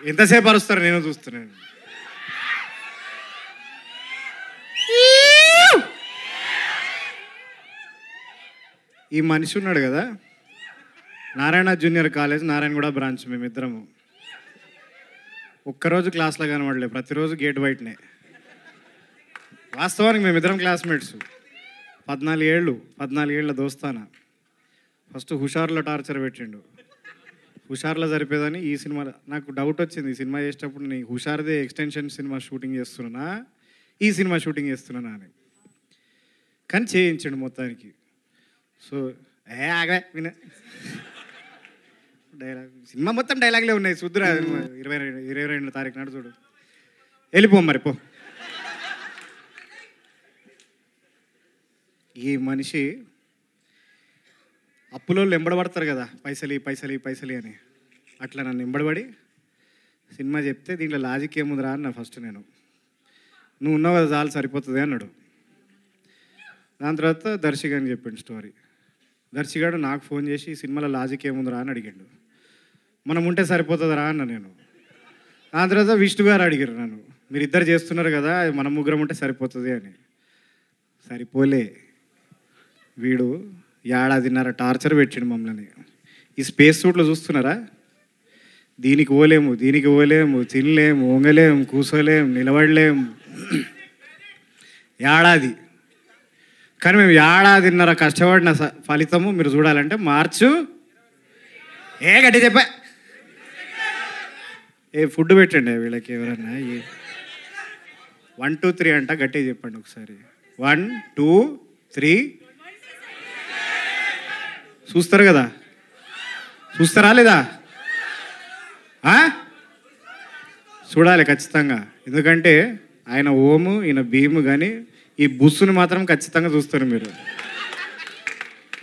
ఎంతసేపు అరుస్తారు నేను చూస్తున్నాను. ఈ మనిషి ఉన్నాడు కదా, Narayana junior college Narayanaguda branch, మేమిద్దరము ఒక్కరోజు క్లాస్లో కనబడలే, ప్రతిరోజు గేట్ బయటనే. వాస్తవానికి మేమిద్దరం క్లాస్మేట్స్, 14 ఏళ్ళ దోస్తానా. ఫస్ట్ హుషార్లో టార్చర్ పెట్టిండు, హుషార్లో సరిపోదని ఈ సినిమాలో నాకు డౌట్ వచ్చింది. ఈ సినిమా చేసేటప్పుడు నేను హుషార్దే ఎక్స్టెన్షన్ సినిమా షూటింగ్ చేస్తున్నా, ఈ సినిమా షూటింగ్ చేస్తున్నా అని. కానీ చేయించండు మొత్తానికి. సో ఆగా విన డైలాగ్, సినిమా మొత్తం డైలాగ్లే ఉన్నాయి. చూద్దురా 22 తారీఖు నాడు చూడు. వెళ్ళిపో మరి పో. ఈ మనిషి అప్పులో ఎంబడబడతారు కదా, పైసలి అని. అట్లా నన్ను ఎంబడబడి సినిమా చెప్తే దీంట్లో లాజిక్ ఏముందిరా అన్న. ఫస్ట్ నేను, నువ్వు ఉన్నావు కదా చాలు సరిపోతుంది అన్నాడు. దాని తర్వాత దర్శిగా అని చెప్పిండు స్టోరీ. దర్శిగాడు నాకు ఫోన్ చేసి ఈ సినిమాలో లాజిక్ ఏముందిరా అని అడిగాడు. మనం ఉంటే సరిపోతుందిరా అన్న నేను. దాని తర్వాత విష్ణు గారు అడిగారు నన్ను, మీరు ఇద్దరు చేస్తున్నారు కదా మనం ముగ్గురం ఉంటే సరిపోతుంది అని. సరిపోలే, వీడు 1.5 టార్చర్ పెట్టిండు మమ్మల్ని. ఈ స్పేస్ సూట్లో చూస్తున్నారా, దీనికి పోలేము తినలేము, వంగలేము, కూసోలేము, నిలబడలేము. 1 ఏడాది. కానీ మేము 1.5 ఏడాది కష్టపడిన ఫలితము మీరు చూడాలంటే మార్చు గట్టి చెప్పా. ఫుడ్ పెట్టండి వీళ్ళకి ఎవరన్నా. 1 2 3 అంట, గట్టిగా చెప్పండి ఒకసారి. 1 2 3. చూస్తారు కదా, చూస్తారా లేదా? చూడాలి ఖచ్చితంగా. ఎందుకంటే ఆయన ఓము, ఈయన భీము, కానీ ఈ బుస్సుని మాత్రం ఖచ్చితంగా చూస్తారు మీరు.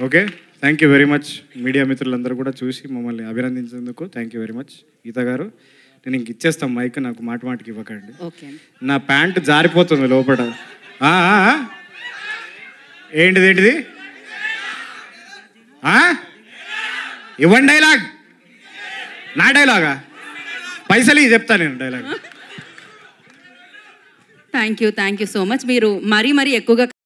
Okay, thank you very much. Media మిత్రులందరూ కూడా చూసి మమ్మల్ని అభినందించేందుకు థ్యాంక్ యూ వెరీ మచ్. గీత గారు, నేను ఇంక ఇచ్చేస్తాను మైక్, నాకు మాటికి ఇవ్వకండి. నా ప్యాంటు జారిపోతుంది లోపల. ఏంటిది ఇవ్వండి డైలాగ్. నా డైలాగా? పైసలు చెప్తాను నేను dialogue. Thank you so much. మీరు మరీ ఎక్కువగా